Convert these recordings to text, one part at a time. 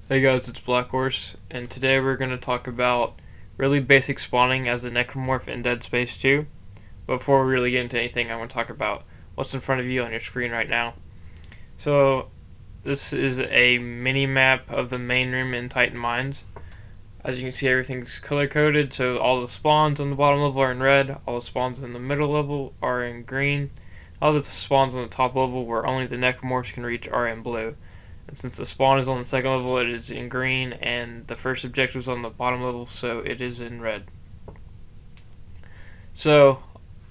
Hey guys, it's Blackhorse, and today we're going to talk about really basic spawning as a necromorph in Dead Space 2. But before we really get into anything, I want to talk about what's in front of you on your screen right now. So, this is a mini map of the main room in Titan Mines. As you can see, everything's color coded, so all the spawns on the bottom level are in red, all the spawns in the middle level are in green, all the spawns on the top level where only the necromorphs can reach are in blue. And since the spawn is on the second level, it is in green, and the first objective is on the bottom level, so it is in red. So,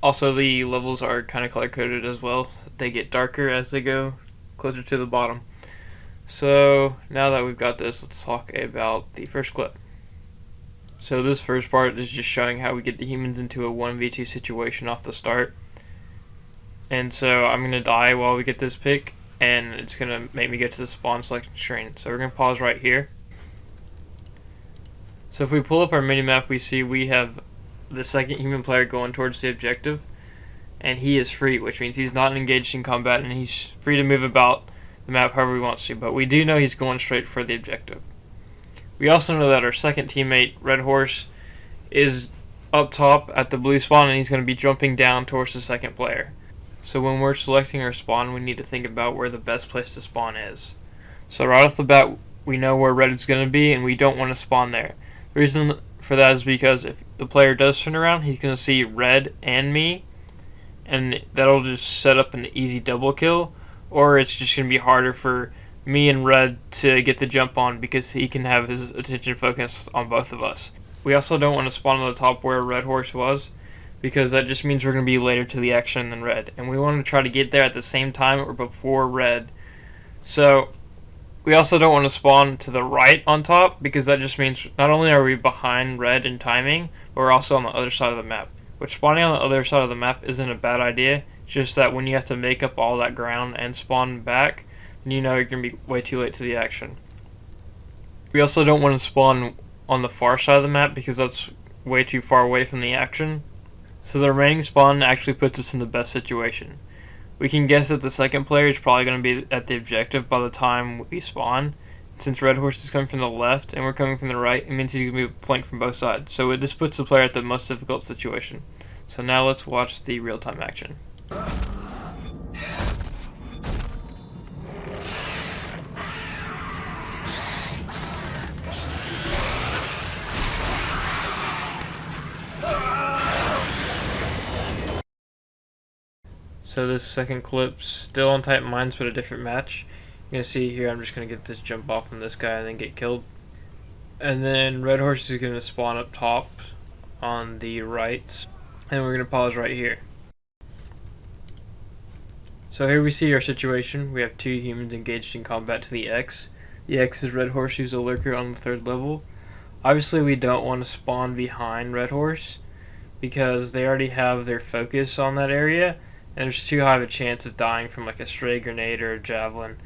also the levels are kind of color coded as well. They get darker as they go closer to the bottom. So, now that we've got this, let's talk about the first clip. So this first part is just showing how we get the humans into a 1v2 situation off the start. And so I'm going to die while we get this pick, and it's going to make me get to the spawn selection screen. So we're going to pause right here. So if we pull up our minimap, we see we have the second human player going towards the objective, and he is free, which means he's not engaged in combat, and he's free to move about the map however he wants to, but we do know he's going straight for the objective. We also know that our second teammate, Red Horse, is up top at the blue spawn, and he's going to be jumping down towards the second player. So when we're selecting our spawn, we need to think about where the best place to spawn is. So right off the bat, we know where red is going to be, and we don't want to spawn there. The reason for that is because if the player does turn around, he's going to see red and me, and that'll just set up an easy double kill, or it's just going to be harder for me and red to get the jump on because he can have his attention focused on both of us. We also don't want to spawn on the top where Red Horse was, because that just means we're going to be later to the action than red, and we want to try to get there at the same time or before red. So we also don't want to spawn to the right on top, because that just means not only are we behind red in timing, but we're also on the other side of the map. Which spawning on the other side of the map isn't a bad idea, it's just that when you have to make up all that ground and spawn back, then you know you're going to be way too late to the action. We also don't want to spawn on the far side of the map, because that's way too far away from the action. So the remaining spawn actually puts us in the best situation. We can guess that the second player is probably going to be at the objective by the time we spawn. Since Red Horse is coming from the left and we're coming from the right, it means he's going to be flanked from both sides. So it just puts the player at the most difficult situation. So now let's watch the real-time action. So this second clip's still on Titan Mines, but a different match. You're going to see here I'm just going to get this jump off on this guy and then get killed. And then Red Horse is going to spawn up top on the right. And we're going to pause right here. So here we see our situation. We have two humans engaged in combat to the X. The X is Red Horse, who's a lurker on the third level. Obviously we don't want to spawn behind Red Horse, because they already have their focus on that area, and there's too high of a chance of dying from like a stray grenade or a javelin.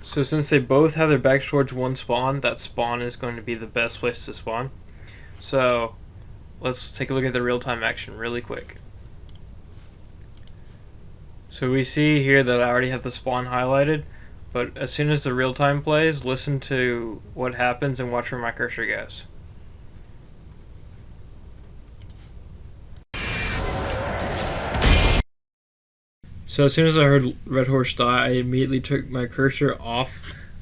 So since they both have their backs towards one spawn, that spawn is going to be the best place to spawn. So let's take a look at the real-time action really quick. So we see here that I already have the spawn highlighted, but as soon as the real-time plays, listen to what happens and watch where my cursor goes. So as soon as I heard Red Horse die, I immediately took my cursor off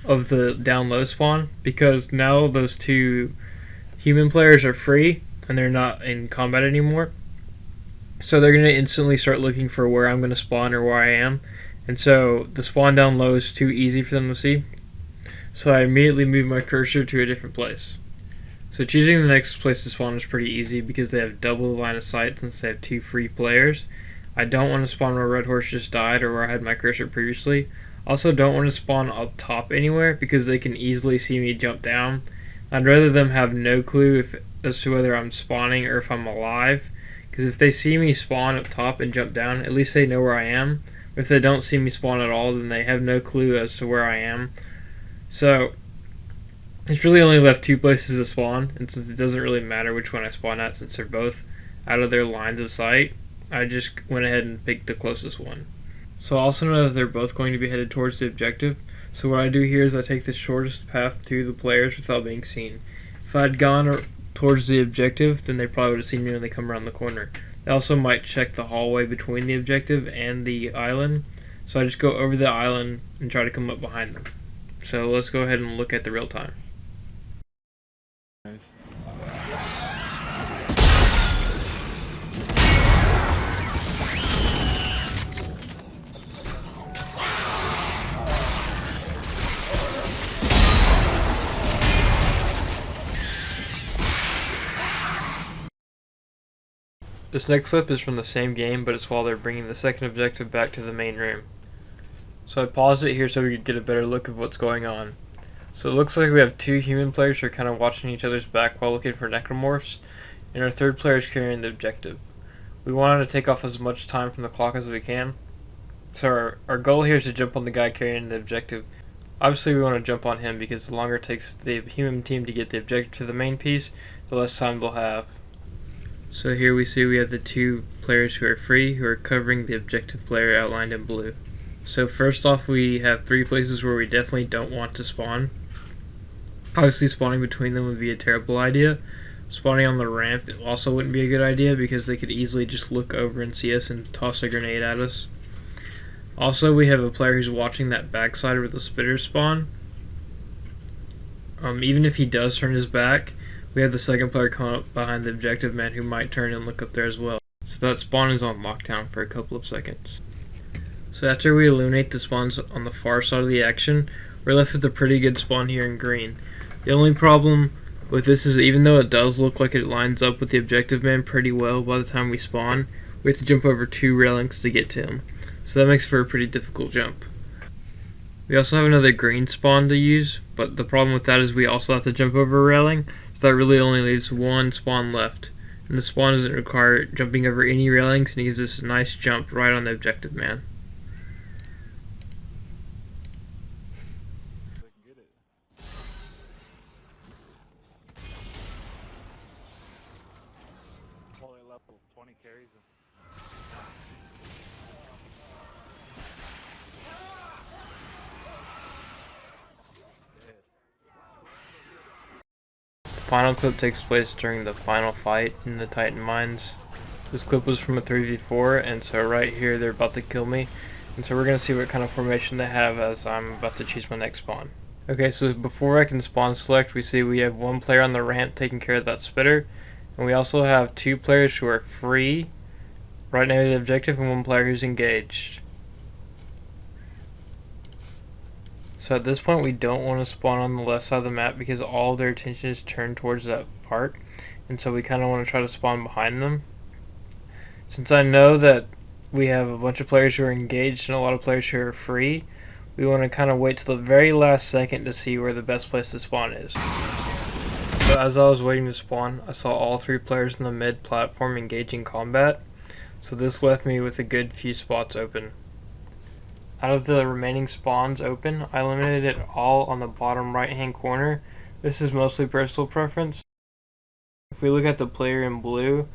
of the down low spawn, because now those two human players are free and they're not in combat anymore. So they're going to instantly start looking for where I'm going to spawn or where I am. And so the spawn down low is too easy for them to see. So I immediately moved my cursor to a different place. So choosing the next place to spawn is pretty easy, because they have double line of sight since they have two free players. I don't want to spawn where Red Horse just died or where I had my cursor previously. Also don't want to spawn up top anywhere, because they can easily see me jump down. I'd rather them have no clue as to whether I'm spawning or if I'm alive, because if they see me spawn up top and jump down, at least they know where I am. If they don't see me spawn at all, then they have no clue as to where I am. So it's really only left two places to spawn, and since it doesn't really matter which one I spawn at, since they're both out of their lines of sight, I just went ahead and picked the closest one. So I also know that they're both going to be headed towards the objective, So what I do here is I take the shortest path to the players without being seen. If I'd gone towards the objective, then they probably would have seen me when they come around the corner. They also might check the hallway between the objective and the island, so I just go over the island and try to come up behind them. So let's go ahead and look at the real time. This next clip is from the same game, but it's while they're bringing the second objective back to the main room. So I paused it here so we could get a better look of what's going on. So it looks like we have two human players who are kind of watching each other's back while looking for necromorphs, and our third player is carrying the objective. We wanted to take off as much time from the clock as we can, so our goal here is to jump on the guy carrying the objective. Obviously we want to jump on him because the longer it takes the human team to get the objective to the main piece, the less time they'll have. So here we see we have the two players who are free, who are covering the objective player outlined in blue. So first off, we have three places where we definitely don't want to spawn. Obviously spawning between them would be a terrible idea. Spawning on the ramp also wouldn't be a good idea because they could easily just look over and see us and toss a grenade at us. Also, we have a player who's watching that backside where the spitters spawn. Even if he does turn his back, we have the second player coming up behind the objective man who might turn and look up there as well. So that spawn is on lockdown for a couple of seconds. So after we eliminate the spawns on the far side of the action, we're left with a pretty good spawn here in green. The only problem with this is even though it does look like it lines up with the objective man pretty well by the time we spawn, we have to jump over 2 railings to get to him. So that makes for a pretty difficult jump. We also have another green spawn to use, but the problem with that is we also have to jump over a railing, so that really only leaves one spawn left. And the spawn doesn't require jumping over any railings, and it gives us a nice jump right on the objective man. Only level 20 carries. The final clip takes place during the final fight in the Titan mines. This clip was from a 3v4, and so right here they're about to kill me. And so we're going to see what kind of formation they have as I'm about to choose my next spawn. Okay, so before I can spawn select, we see we have one player on the ramp taking care of that spitter. And we also have 2 players who are free right near the objective and 1 player who's engaged. So at this point we don't want to spawn on the left side of the map because all of their attention is turned towards that part, and so we kind of want to try to spawn behind them. Since I know that we have a bunch of players who are engaged and a lot of players who are free, we want to kind of wait till the very last second to see where the best place to spawn is. So as I was waiting to spawn, I saw all 3 players in the mid platform engaging combat, so this left me with a good few spots open. Out of the remaining spawns open, I eliminated it all on the bottom right hand corner. This is mostly personal preference. If we look at the player in blue,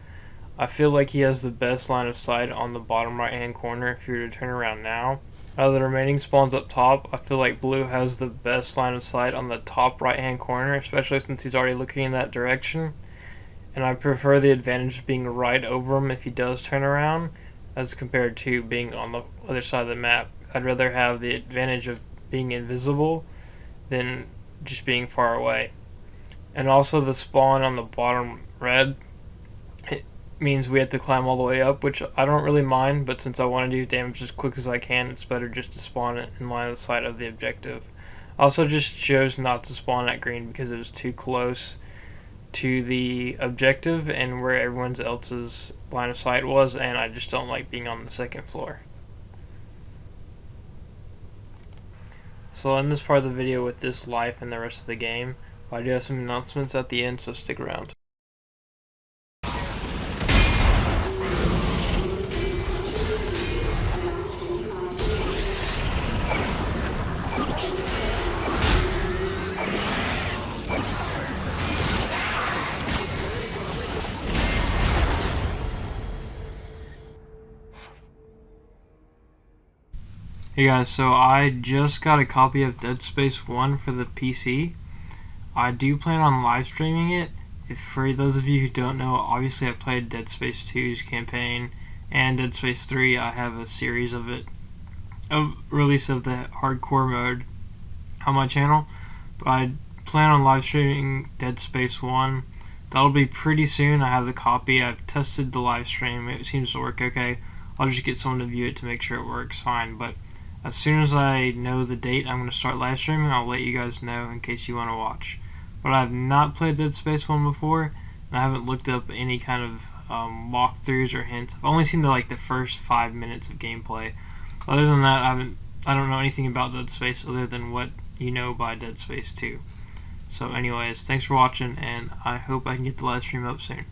I feel like he has the best line of sight on the bottom right hand corner if you were to turn around now. Out of the remaining spawns up top, I feel like blue has the best line of sight on the top right hand corner, especially since he's already looking in that direction. And I prefer the advantage of being right over him if he does turn around, as compared to being on the other side of the map. I'd rather have the advantage of being invisible than just being far away. And also the spawn on the bottom red, it means we have to climb all the way up, which I don't really mind, but since I want to do damage as quick as I can, it's better just to spawn it in line of sight of the objective. I also just chose not to spawn at green because it was too close to the objective and where everyone else's line of sight was, and I just don't like being on the second floor. So I'll end this part of the video with this life and the rest of the game. I do have some announcements at the end, so stick around. Hey guys, so I just got a copy of Dead Space 1 for the PC. I do plan on live streaming it. If for those of you who don't know, obviously I played Dead Space 2's campaign and Dead Space 3. I have a series of it, a release of the hardcore mode on my channel. But I plan on live streaming Dead Space 1. That'll be pretty soon. I have the copy. I've tested the live stream. It seems to work okay. I'll just get someone to view it to make sure it works fine. But as soon as I know the date I'm going to start live streaming, I'll let you guys know in case you want to watch. But I've not played Dead Space 1 before, and I haven't looked up any kind of walkthroughs or hints. I've only seen the first 5 minutes of gameplay. Other than that, I don't know anything about Dead Space other than what you know by Dead Space 2. So anyways, thanks for watching, and I hope I can get the live stream up soon.